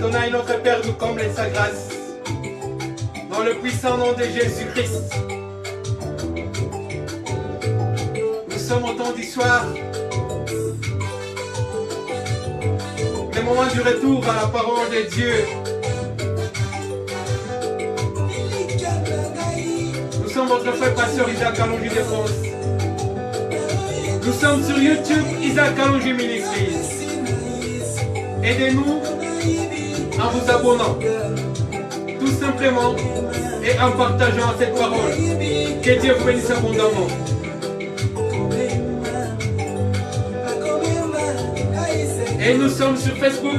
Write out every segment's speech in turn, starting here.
Adonai, notre Père, nous comble sa grâce. Dans le puissant nom de Jésus-Christ. Nous sommes au temps du soir. Le moment du retour à la parole de Dieu. Nous sommes votre frère pasteur Isaac Alongi de France. Nous sommes sur YouTube Isaac Alongi Ministries. Aidez-nous en vous abonnant, tout simplement, et en partageant cette parole. Que Dieu vous bénisse abondamment. Et nous sommes sur Facebook.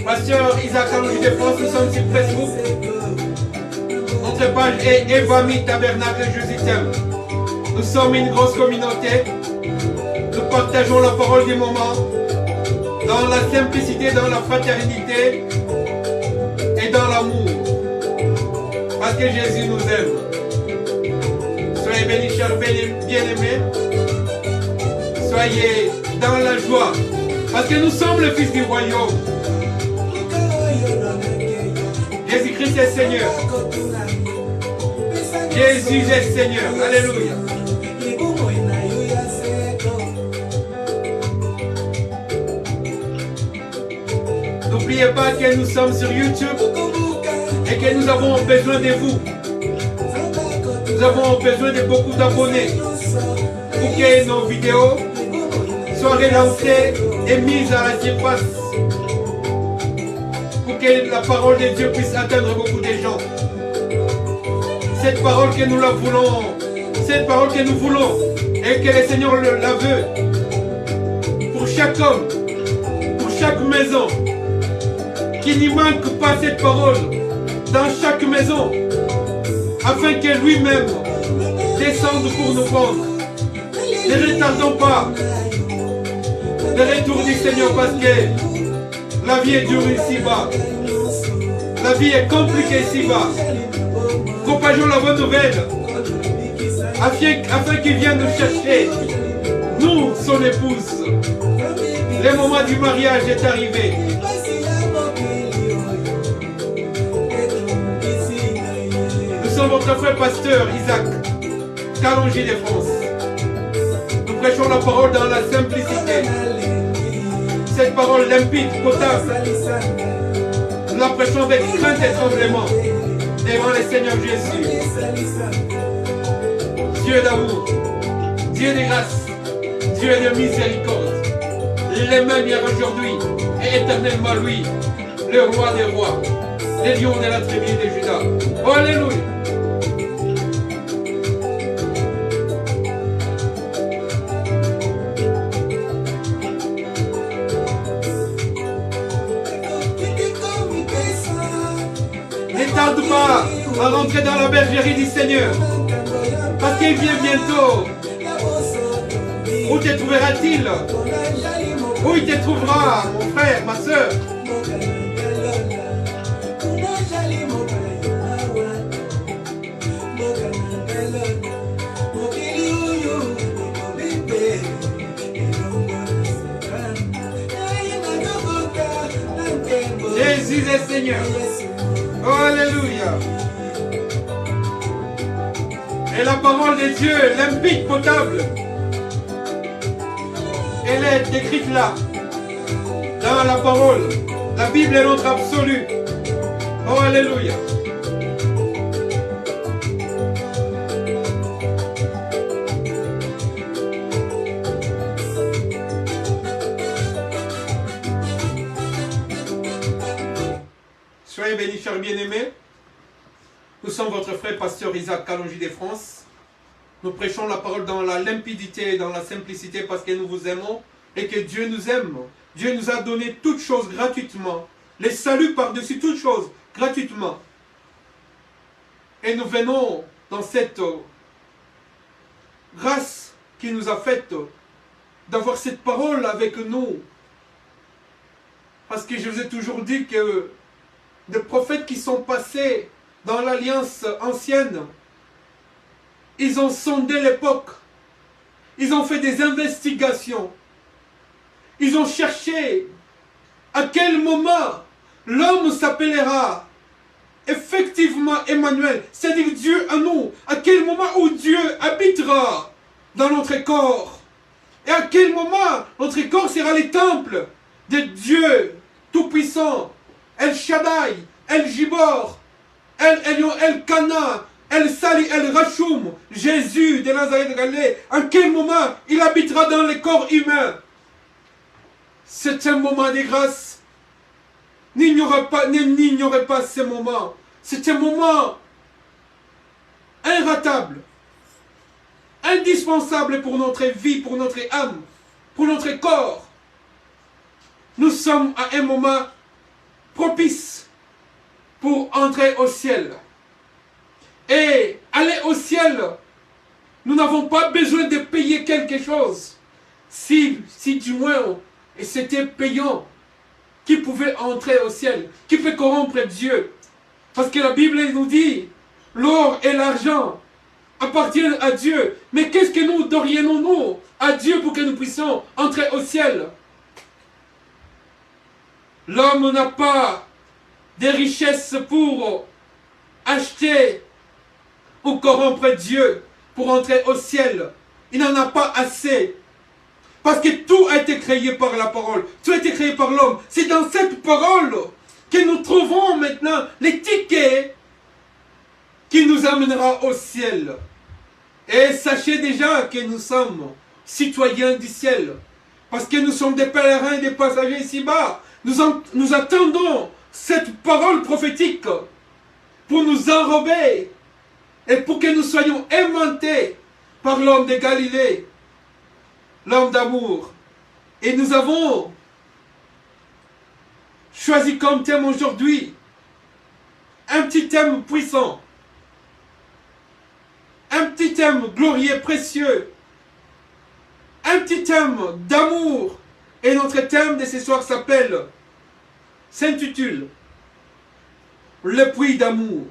Pasteur Isaac Alongi de France, nous sommes sur Facebook. Notre page est Evami Tabernacle Jésus t'aime. Nous sommes une grosse communauté. Nous partageons la parole du moment dans la simplicité, dans la fraternité et dans l'amour. Parce que Jésus nous aime. Soyez bénis, chers bien-aimés. Soyez dans la joie. Parce que nous sommes le Fils du royaume. Jésus-Christ est Seigneur. Jésus est Seigneur. Alléluia. N'oubliez pas que nous sommes sur YouTube et que nous avons besoin de vous. Nous avons besoin de beaucoup d'abonnés pour que nos vidéos soient relancées et mises à la surface. Pour que la parole de Dieu puisse atteindre beaucoup de gens. Cette parole que nous la voulons, cette parole que nous voulons, et que le Seigneur la veut, pour chaque homme, pour chaque maison, qu'il n'y manque pas cette parole dans chaque maison, afin que lui-même descende pour nous prendre. Ne retardons pas le retour du Seigneur, parce que la vie est dure ici-bas. La vie est compliquée ici-bas. Propageons la bonne nouvelle, afin qu'il vienne nous chercher, nous, son épouse. Le moment du mariage est arrivé. Nous sommes votre frère pasteur Isaac Alongi de France. Nous prêchons la parole dans la simplicité. Cette parole limpide, potable. Nous la prêchons avec crainte et tremblement devant le Seigneur Jésus. Dieu d'amour, Dieu de grâce, Dieu de miséricorde. Le même hier, aujourd'hui et éternellement lui, le roi des rois, le lion de la tribu de Juda. Oh, alléluia. Ne tarde pas à rentrer dans la bergerie du Seigneur, parce qu'il vient bientôt. Où te trouvera-t-il? Où il te trouvera, mon frère, ma soeur? Jésus est Seigneur. Oh, alléluia. Et la parole de Dieu, limpide, potable, elle est écrite là, dans la parole. La Bible est notre absolu. Oh, alléluia. Soyez bénis, chers bien-aimés. Nous sommes votre frère pasteur Isaac Alongi de France. Nous prêchons la parole dans la limpidité et dans la simplicité parce que nous vous aimons et que Dieu nous aime. Dieu nous a donné toutes choses gratuitement. Les saluts par-dessus toutes choses gratuitement. Et nous venons dans cette grâce qu'il nous a faite d'avoir cette parole avec nous. Parce que je vous ai toujours dit que des prophètes qui sont passés dans l'alliance ancienne, ils ont sondé l'époque, ils ont fait des investigations, ils ont cherché À quel moment l'homme s'appellera effectivement Emmanuel, c'est-à-dire Dieu à nous? À quel moment où Dieu habitera dans notre corps? Et à quel moment notre corps sera le temple de Dieu Tout-Puissant, El Shaddai, El Gibor, El Elyon, El Kana, El Sali, El Rachoum, Jésus de Nazareth de Galilée? À quel moment il habitera dans le corps humain? C'est un moment de grâce. N'ignorez pas ce moment. C'est un moment inratable, indispensable pour notre vie, pour notre âme, pour notre corps. Nous sommes à un moment propice pour entrer au ciel. Et aller au ciel, nous n'avons pas besoin de payer quelque chose. Si du moins c'était payant, qui pouvait entrer au ciel, qui peut corrompre Dieu? Parce que la Bible nous dit, l'or et l'argent appartiennent à Dieu. Mais qu'est-ce que nous donnerions-nous à Dieu pour que nous puissions entrer au ciel? L'homme n'a pas de richesses pour acheter ou corrompre Dieu pour entrer au ciel. Il n'en a pas assez. Parce que tout a été créé par la parole. Tout a été créé par l'homme. C'est dans cette parole que nous trouvons maintenant les tickets qui nous amènera au ciel. Et sachez déjà que nous sommes citoyens du ciel. Parce que nous sommes des pèlerins et des passagers ici-bas. Nous attendons cette parole prophétique pour nous enrober et pour que nous soyons aimantés par l'homme de Galilée, l'homme d'amour. Et nous avons choisi comme thème aujourd'hui un petit thème puissant, un petit thème glorieux, précieux, un petit thème d'amour. Et notre thème de ce soir s'intitule le puits d'amour.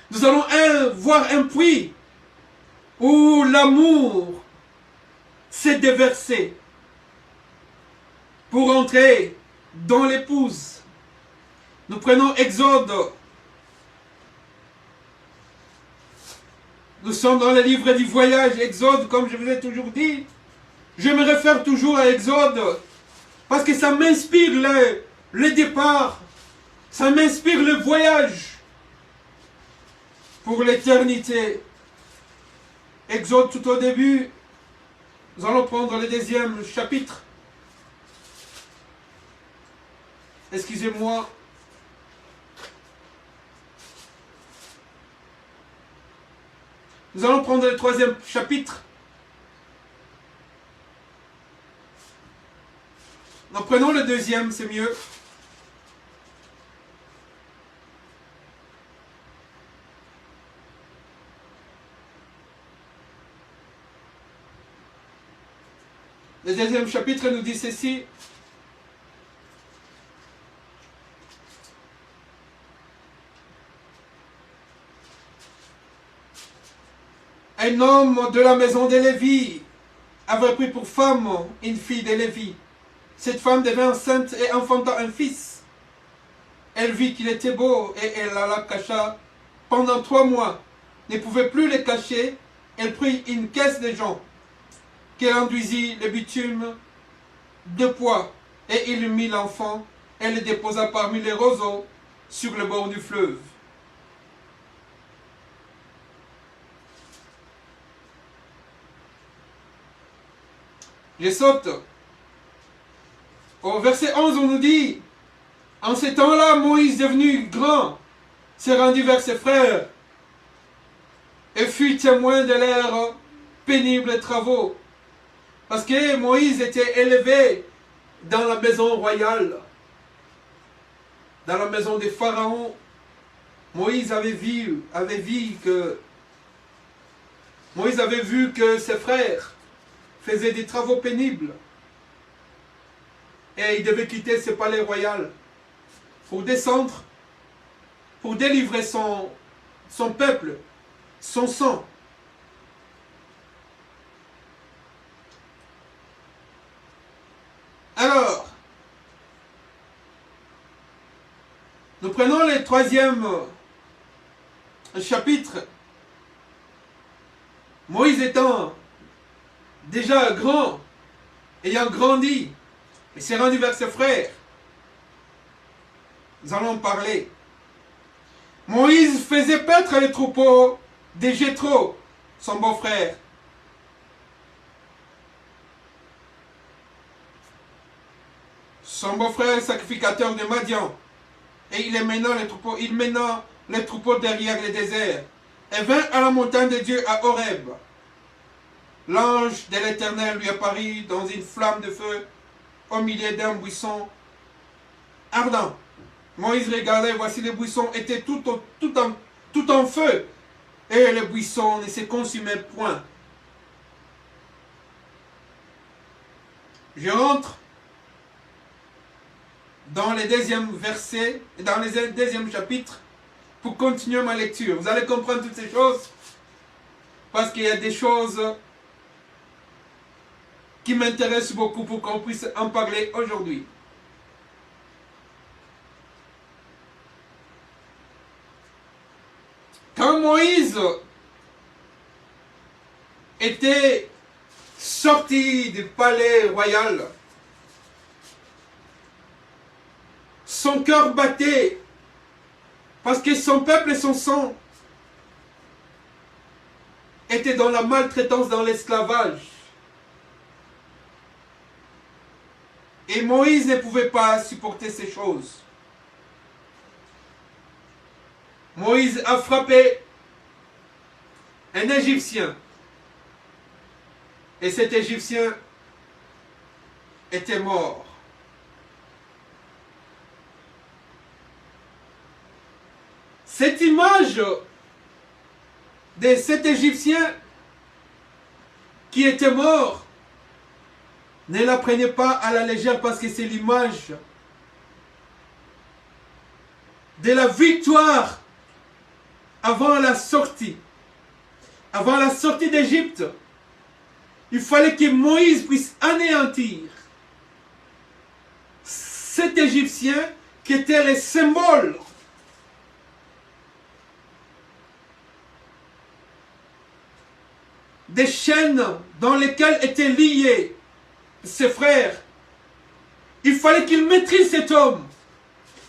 Nous allons voir un puits où l'amour s'est déversé pour entrer dans l'épouse. Nous prenons Exode. Nous sommes dans le livre du voyage, Exode, comme je vous ai toujours dit. Je me réfère toujours à Exode parce que ça m'inspire le départ, ça m'inspire le voyage pour l'éternité. Exode tout au début, nous allons prendre le deuxième chapitre. Excusez-moi. Nous allons prendre le troisième chapitre. Nous prenons le deuxième, c'est mieux. Le deuxième chapitre nous dit ceci. Un homme de la maison de Lévi avait pris pour femme une fille de Lévi. Cette femme devint enceinte et enfanta un fils. Elle vit qu'il était beau et elle la cacha pendant 3 mois. Ne pouvait plus le cacher. Elle prit une caisse de jonc qu'elle enduisit le bitume de poids et il mit l'enfant et le déposa parmi les roseaux sur le bord du fleuve. Je saute. Au verset 11, on nous dit, en ces temps-là, Moïse, devenu grand, s'est rendu vers ses frères et fut témoin de leurs pénibles travaux. Parce que Moïse était élevé dans la maison royale, dans la maison des pharaons. Moïse avait vu que ses frères faisaient des travaux pénibles. Et il devait quitter ce palais royal pour descendre, pour délivrer son peuple, son sang. Alors, Nous prenons le 3e chapitre. Moïse étant déjà grand, ayant grandi, il s'est rendu vers ses frères. Nous allons parler. Moïse faisait paître les troupeaux de Jéthro, son beau-frère. Son beau-frère sacrificateur de Madian. Et il mena les troupeaux derrière le désert. Et vint à la montagne de Dieu à Horeb. L'ange de l'Éternel lui apparut dans une flamme de feu au milieu d'un buisson ardent. Moïse regardait, voici les buissons étaient tout en feu, et le buisson ne se consumait point. Je rentre dans le 2e verset, dans le 2e chapitre, pour continuer ma lecture. Vous allez comprendre toutes ces choses, parce qu'il y a des choses qui m'intéressent beaucoup pour qu'on puisse en parler aujourd'hui. Quand Moïse était sorti du palais royal, son cœur battait parce que son peuple et son sang étaient dans la maltraitance, dans l'esclavage. Et Moïse ne pouvait pas supporter ces choses. Moïse a frappé un Égyptien. Et cet Égyptien était mort. Cette image de cet Égyptien qui était mort, ne la prenez pas à la légère parce que c'est l'image de la victoire avant la sortie. Avant la sortie d'Égypte, il fallait que Moïse puisse anéantir cet Égyptien qui était le symbole des chaînes dans lesquelles étaient liés ses frères. Il fallait qu'il maîtrise cet homme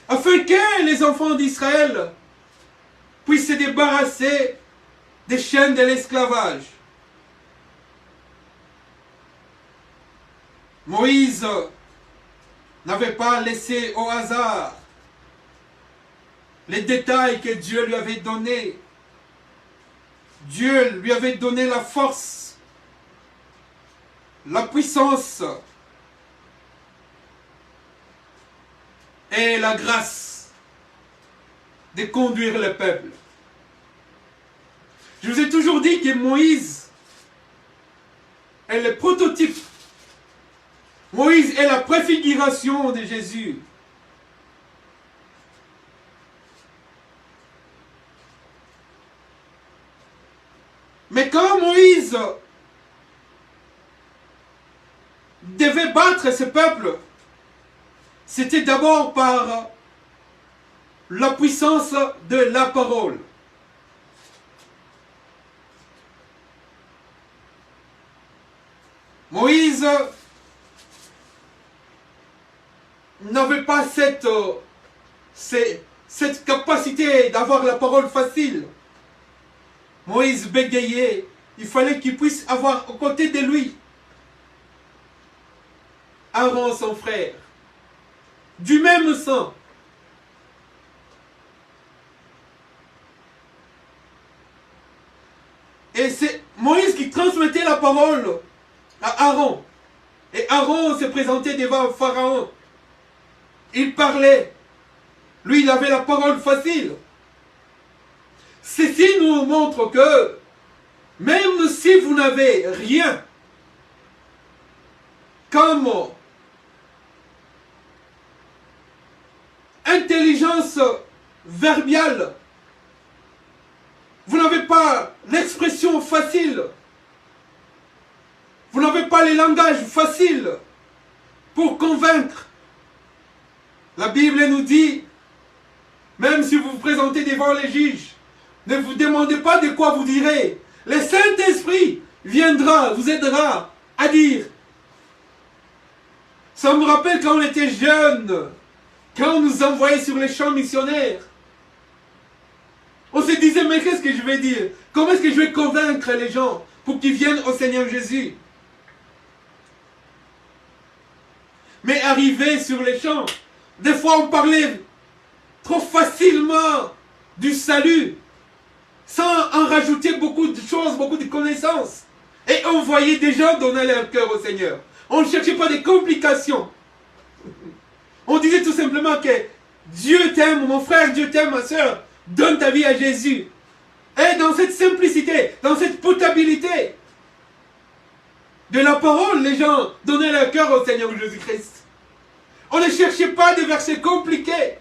afin que les enfants d'Israël puissent se débarrasser des chaînes de l'esclavage. Moïse n'avait pas laissé au hasard les détails que Dieu lui avait donnés. Dieu lui avait donné la force, la puissance et la grâce de conduire le peuple. Je vous ai toujours dit que Moïse est le prototype. Moïse est la préfiguration de Jésus. Mais quand Moïse devait battre ce peuple, c'était d'abord par la puissance de la parole. Moïse n'avait pas cette capacité d'avoir la parole facile. Moïse bégayait. Il fallait qu'il puisse avoir aux côtés de lui Aaron, son frère, du même sang. Et c'est Moïse qui transmettait la parole à Aaron. Et Aaron se présentait devant Pharaon. Il parlait. Lui, il avait la parole facile. Ceci nous montre que même si vous n'avez rien comme intelligence verbiale, vous n'avez pas l'expression facile, vous n'avez pas les langages faciles pour convaincre. La Bible nous dit Même si vous vous présentez devant les juges, ne vous demandez pas de quoi vous direz. Le Saint-Esprit viendra, vous aidera à dire. Ça me rappelle quand on était jeunes, quand on nous envoyait sur les champs missionnaires. On se disait, mais qu'est-ce que je vais dire? Comment est-ce que je vais convaincre les gens pour qu'ils viennent au Seigneur Jésus? Mais arrivé sur les champs, des fois on parlait trop facilement du salut, sans en rajouter beaucoup de choses, beaucoup de connaissances. Et on voyait des gens donner leur cœur au Seigneur. On ne cherchait pas des complications. On disait tout simplement que Dieu t'aime, mon frère, Dieu t'aime, ma soeur. Donne ta vie à Jésus. Et dans cette simplicité, dans cette potabilité de la parole, les gens donnaient leur cœur au Seigneur Jésus-Christ. On ne cherchait pas des versets compliqués.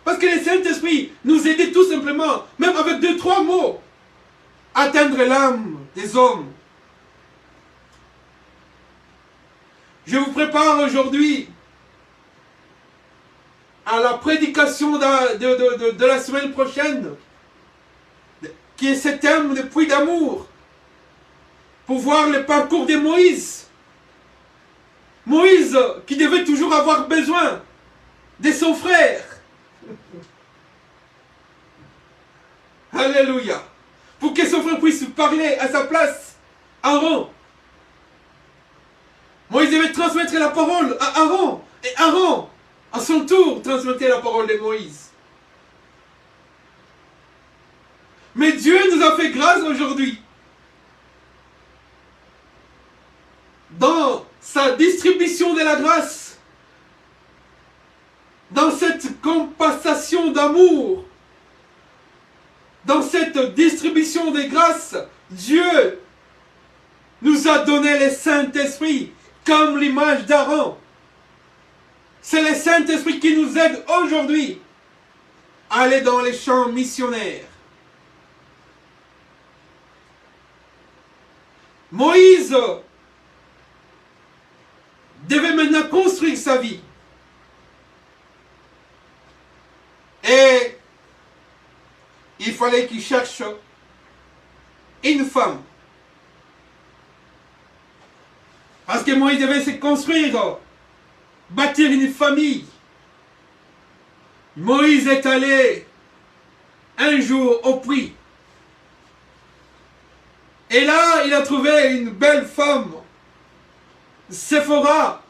Parce que le Saint-Esprit nous aidait tout simplement, même avec 2-3 mots, à atteindre l'âme des hommes. Je vous prépare aujourd'hui à la prédication de la semaine prochaine, qui est ce thème de puits d'amour, pour voir le parcours de Moïse. Moïse qui devait toujours avoir besoin de son frère. Alléluia. Pour que son frère puisse parler à sa place. Aaron. Moïse devait transmettre la parole à Aaron. Et Aaron, à son tour, transmettait la parole de Moïse. Mais Dieu nous a fait grâce aujourd'hui. Dans sa distribution de la grâce, dans cette compensation d'amour, dans cette distribution des grâces, Dieu nous a donné le Saint-Esprit comme l'image d'Aaron. C'est le Saint-Esprit qui nous aide aujourd'hui à aller dans les champs missionnaires. Moïse devait maintenant construire sa vie. Et il fallait qu'il cherche une femme. Parce que Moïse devait se construire, bâtir une famille. Moïse est allé un jour au puits. Et là, il a trouvé une belle femme, Séphora.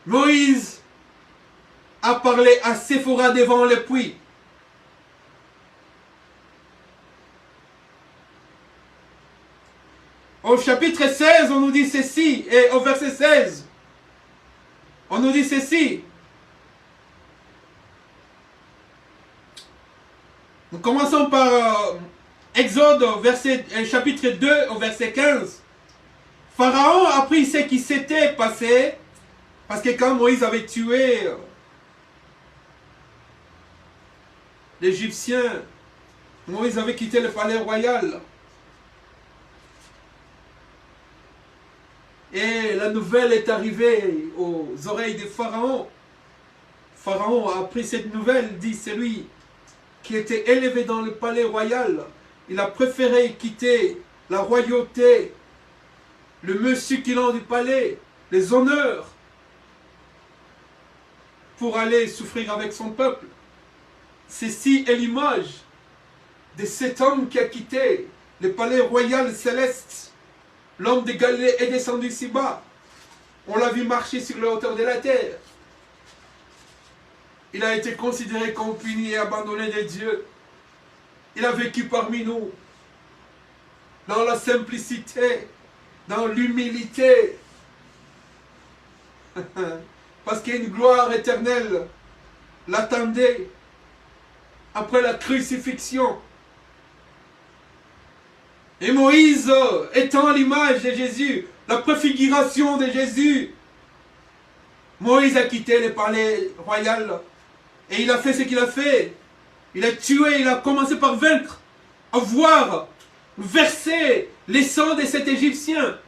Moïse a parlé à Séphora devant le puits. Au chapitre 16, on nous dit ceci, et au verset 16, on nous dit ceci. Nous commençons par Exode, chapitre 2, au verset 15. Pharaon a appris ce qui s'était passé, parce que quand Moïse avait tué l'Égyptien, Moïse avait quitté le palais royal. Et la nouvelle est arrivée aux oreilles de Pharaon. Pharaon a appris cette nouvelle, dit celui qui était élevé dans le palais royal. Il a préféré quitter la royauté, le monsieur qui l'a du palais, les honneurs, pour aller souffrir avec son peuple. Ceci est l'image de cet homme qui a quitté le palais royal céleste. L'homme de Galilée est descendu si bas. On l'a vu marcher sur la hauteur de la terre. Il a été considéré comme puni et abandonné de Dieu. Il a vécu parmi nous, dans la simplicité, dans l'humilité, parce qu'une gloire éternelle l'attendait après la crucifixion. Et Moïse, étant l'image de Jésus, la préfiguration de Jésus, Moïse a quitté le palais royal et il a fait ce qu'il a fait. Il a tué, il a commencé par vaincre, à voir verser les sangs de cet Égyptien.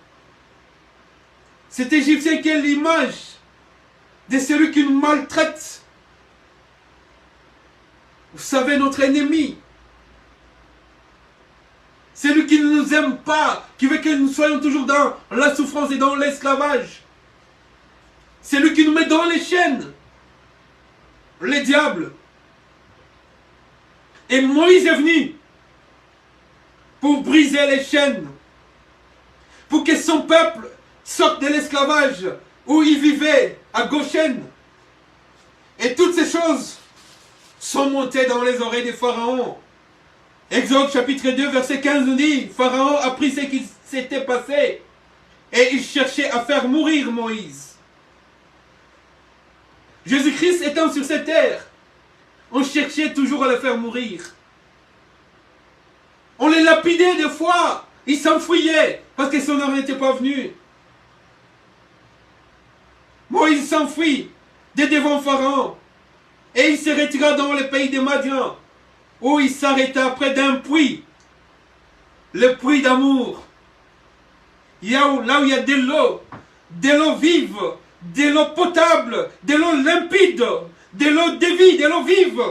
Cet Égyptien qui est l'image de celui qui nous maltraite. Vous savez, notre ennemi, celui qui ne nous aime pas, qui veut que nous soyons toujours dans la souffrance et dans l'esclavage. Celui qui nous met dans les chaînes. Le diable. Et Moïse est venu pour briser les chaînes. Pour que son peuple sorte de l'esclavage où il vivait, à Goshen. Et toutes ces choses sont montées dans les oreilles de Pharaon. Exode chapitre 2 verset 15 nous dit, Pharaon a appris ce qui s'était passé et il cherchait à faire mourir Moïse. Jésus-Christ étant sur cette terre, on cherchait toujours à le faire mourir. On les lapidait des fois, ils s'enfuyaient parce que son heure n'était pas venue. Moïse s'enfuit de devant Pharaon et il se retira dans le pays de Madian, où il s'arrêta près d'un puits, le puits d'amour. Là où il y a de l'eau vive, de l'eau potable, de l'eau limpide, de l'eau de vie, de l'eau vive,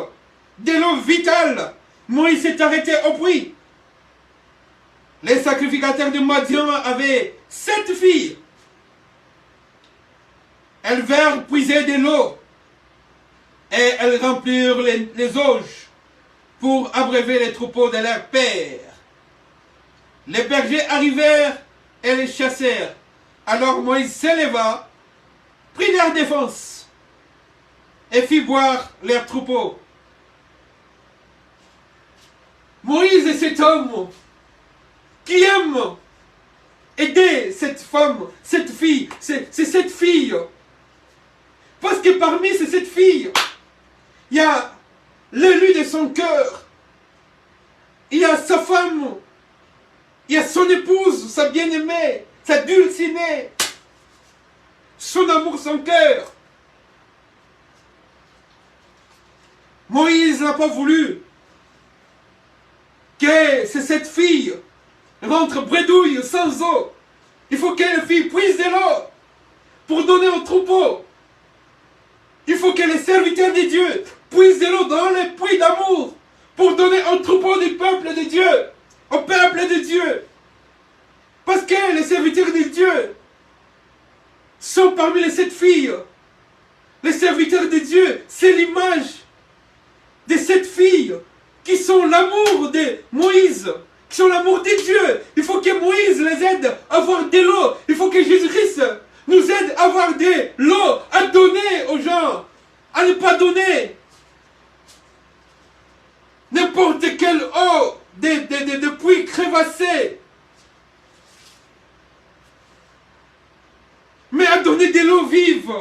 de l'eau vitale. Moïse s'est arrêté au puits. Les sacrificateurs de Madian avaient 7 filles. Elles vinrent puiser de l'eau et elles remplirent les auges pour abreuver les troupeaux de leur père. Les bergers arrivèrent et les chassèrent. Alors Moïse s'éleva, prit leur défense et fit boire leurs troupeaux. Moïse est cet homme qui aime aider cette femme, cette fille, c'est cette fille. Parce que parmi ces 7 filles, il y a l'élu de son cœur. Il y a sa femme. Il y a son épouse, sa bien-aimée, sa dulcinée. Son amour, son cœur. Moïse n'a pas voulu que cette fille rentre bredouille sans eau. Il faut que la fille puise de l'eau pour donner au troupeau. Il faut que les serviteurs de Dieu puisent de l'eau dans les puits d'amour pour donner au troupeau du peuple de Dieu, au peuple de Dieu. Parce que les serviteurs de Dieu sont parmi les 7 filles. Les serviteurs de Dieu, c'est l'image de 7 filles qui sont l'amour de Moïse, qui sont l'amour de Dieu. Il faut que Moïse les aide à avoir de l'eau. Il faut que Jésus-Christ nous aide à avoir de l'eau à donner aux gens, à ne pas donner n'importe quelle eau de puits crevassés, mais à donner de l'eau vive.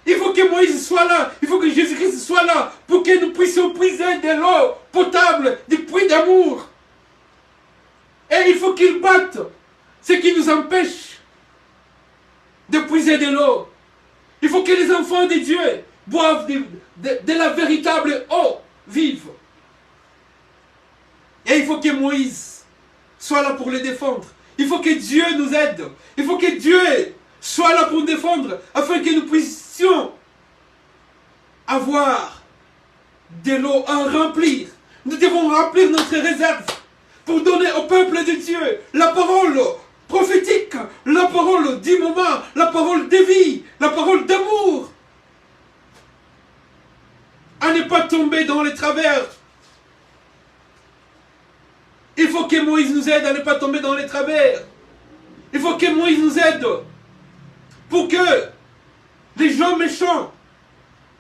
Il faut que Moïse soit là, il faut que Jésus-Christ soit là pour que nous puissions puiser de l'eau potable, des puits d'amour. Et il faut qu'il batte ce qui nous empêche de puiser de l'eau. Il faut que les enfants de Dieu boivent de la véritable eau vive. Et il faut que Moïse soit là pour les défendre. Il faut que Dieu nous aide. Il faut que Dieu soit là pour nous défendre, afin que nous puissions avoir de l'eau à remplir. Nous devons remplir notre réserve pour donner au peuple de Dieu la parole prophétique, la parole du moment, la parole de vie, la parole d'amour. À ne pas tomber dans les travers. Il faut que Moïse nous aide à ne pas tomber dans les travers. Il faut que Moïse nous aide pour que les gens méchants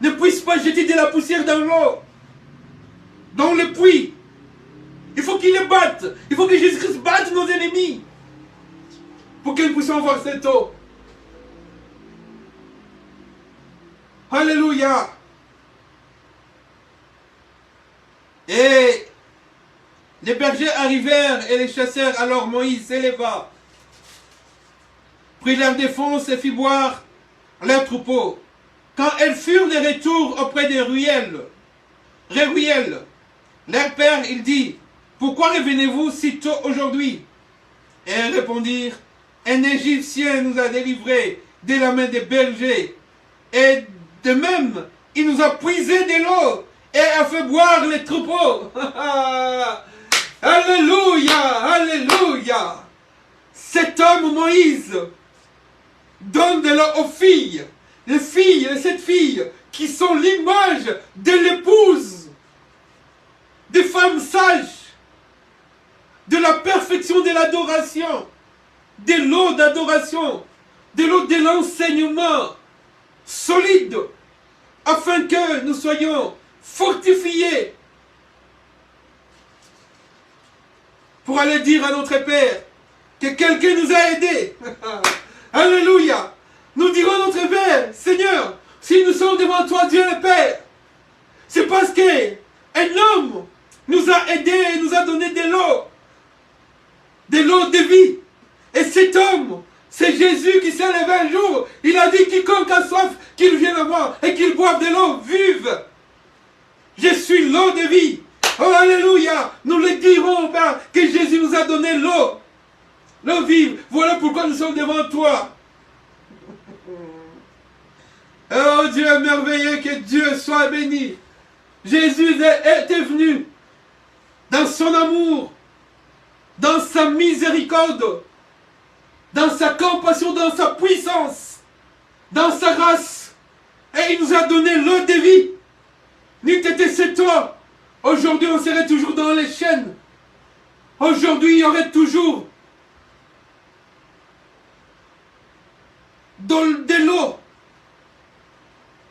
ne puissent pas jeter de la poussière dans l'eau, dans le puits. Il faut qu'il les batte. Il faut que Jésus-Christ batte nos ennemis pour que nous puissions avoir cette eau. Alléluia. Et les bergers arrivèrent et les chassèrent. Alors Moïse s'éleva, prit leur défense et fit boire leurs troupeaux. Quand elles furent de retour auprès des Réuel, leur père, il dit, pourquoi revenez-vous si tôt aujourd'hui? Et elles répondirent, un Égyptien nous a délivrés de la main des bergers et De même, il nous a puisé de l'eau et a fait boire les troupeaux. Alléluia, alléluia. Cet homme Moïse donne de l'eau aux filles. Les filles et cette fille qui sont l'image de l'épouse, des femmes sages, de la perfection de l'adoration, de l'eau d'adoration, de l'eau de l'enseignement solide, afin que nous soyons fortifiés pour aller dire à notre Père que quelqu'un nous a aidés. Alléluia. Nous dirons à notre Père, Seigneur, si nous sommes devant toi, Dieu le Père, c'est parce qu'un homme nous a aidés et nous a donné de l'eau de vie. Et cet homme, c'est Jésus qui s'est levé un jour. Il a dit, quiconque a soif, qu'il vienne à moi et qu'il boive de l'eau vive. Je suis l'eau de vie. Oh, alléluia. Nous le dirons, Père, que Jésus nous a donné l'eau vive. Voilà pourquoi nous sommes devant toi. Oh Dieu merveilleux, que Dieu soit béni. Jésus était venu dans son amour, dans sa miséricorde, dans sa compassion, dans sa puissance, dans sa grâce. Et il nous a donné l'eau de vie. N'eût été c'est toi, aujourd'hui on serait toujours dans les chaînes. Aujourd'hui il y aurait toujours de l'eau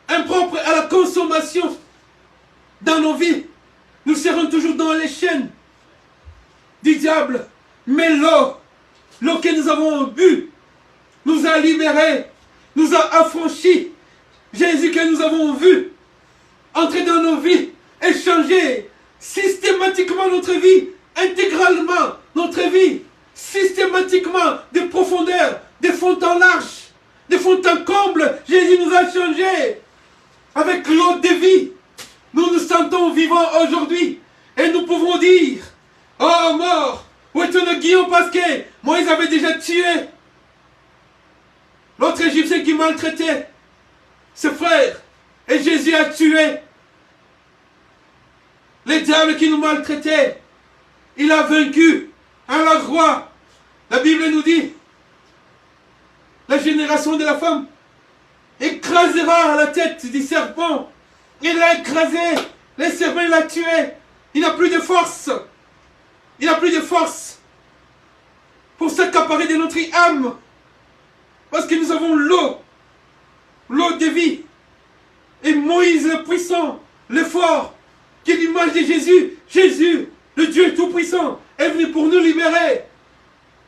impropre à la consommation dans nos vies. Nous serons toujours dans les chaînes du diable. Mais l'eau que nous avons bu, nous a libérés, nous a affranchis. Jésus que nous avons vu entrer dans nos vies et changer systématiquement notre vie, intégralement notre vie, systématiquement de profondeur, de fond en large, de fond en comble. Jésus nous a changés avec l'eau de vie. Nous nous sentons vivants aujourd'hui et nous pouvons dire, oh mort, où est ton aiguillon, parce que Moïse avait déjà tué l'autre Égyptien qui maltraitait ses frères. Et Jésus a tué les diables qui nous maltraitaient. Il a vaincu à la croix. La Bible nous dit, la génération de la femme écrasera la tête du serpent. Il l'a écrasé. Le serpent, il l'a tué. Il n'a plus de force. Il n'a plus de force pour s'accaparer de notre âme. Parce que nous avons l'eau de vie. Et Moïse le puissant, le fort, qui est l'image de Jésus. Jésus, le Dieu tout-puissant, est venu pour nous libérer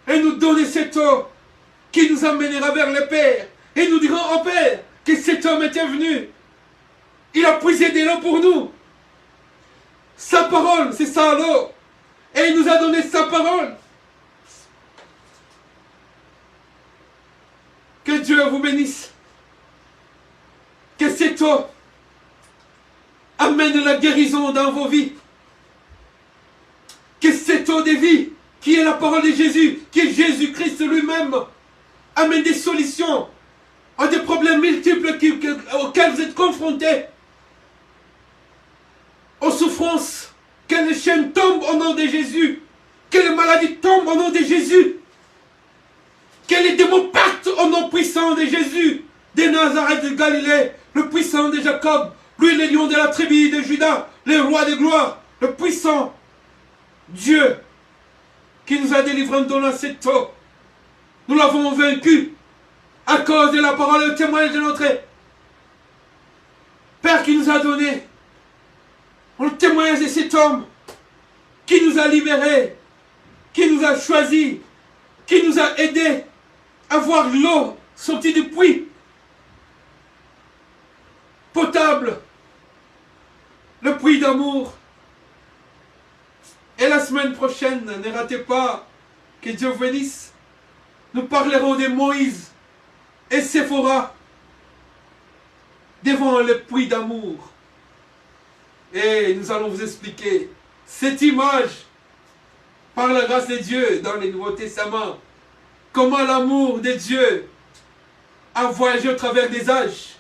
et nous donner cette eau qui nous amènera vers le Père. Et nous dirons au Père que cet homme était venu. Il a puisé de l'eau pour nous. Sa parole, c'est ça l'eau. Et il nous a donné sa parole. Que Dieu vous bénisse. Que cette eau amène la guérison dans vos vies. Que cette eau de vie, qui est la parole de Jésus, qui est Jésus-Christ lui-même, amène des solutions à des problèmes multiples auxquels vous êtes confrontés. Aux souffrances, que les chaînes tombent au nom de Jésus, que les maladies tombent au nom de Jésus, que les démons partent au nom puissant de Jésus, de Nazareth de Galilée, le puissant de Jacob, lui le lion de la tribu de Juda, le roi de gloire, le puissant Dieu qui nous a délivrés en donnant cette eau. Nous l'avons vaincu à cause de la parole et le témoignage de notre Père qui nous a donné. Le témoignage de cet homme qui nous a libérés, qui nous a choisis, qui nous a aidés à voir l'eau sortie du puits potable, le puits d'amour. Et la semaine prochaine, ne ratez pas, que Dieu vous bénisse, nous parlerons de Moïse et Séphora devant le puits d'amour. Et nous allons vous expliquer cette image, par la grâce de Dieu, dans le Nouveau Testament, comment l'amour de Dieu a voyagé au travers des âges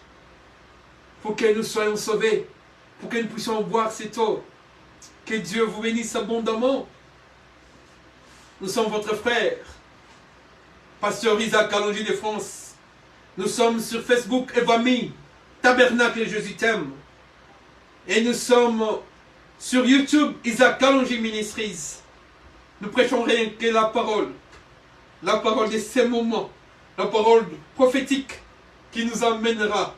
pour que nous soyons sauvés, pour que nous puissions boire cette eau. Que Dieu vous bénisse abondamment. Nous sommes votre frère, Pasteur Isaac Kalonji de France. Nous sommes sur Facebook, Evami, Tabernacle Jésus t'aime. Et nous sommes sur YouTube, Isaac Kalonji Ministries. Nous prêchons rien que la parole de ces moments, la parole prophétique qui nous amènera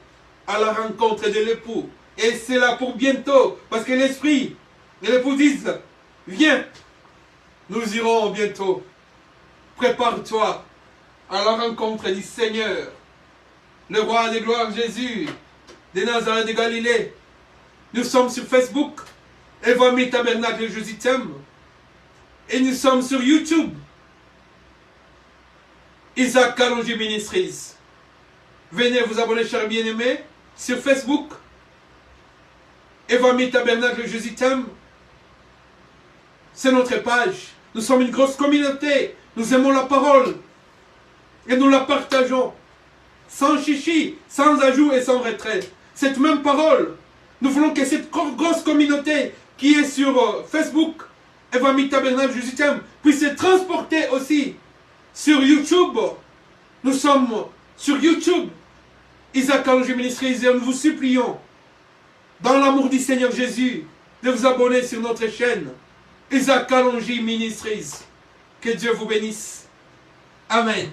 à la rencontre de l'époux. Et c'est là pour bientôt, parce que l'esprit et l'époux disent, viens, nous irons bientôt. Prépare-toi à la rencontre du Seigneur, le roi de gloire Jésus, de Nazareth de Galilée. Nous sommes sur Facebook, Evami Tabernacle Jésus t'aime. Et nous sommes sur YouTube, Isaac Kalonji Ministries. Venez vous abonner, chers bien-aimés, sur Facebook, Evami Tabernacle Jésus t'aime. C'est notre page. Nous sommes une grosse communauté. Nous aimons la parole. Et nous la partageons. Sans chichi, sans ajout et sans retrait. Cette même parole, nous voulons que cette grosse communauté qui est sur Facebook, Evami Tabernacle Jésus t'aime, puisse se transporter aussi sur YouTube. Nous sommes sur YouTube, Isaac Kalonji Ministries, et nous vous supplions, dans l'amour du Seigneur Jésus, de vous abonner sur notre chaîne, Isaac Kalonji Ministries. Que Dieu vous bénisse. Amen.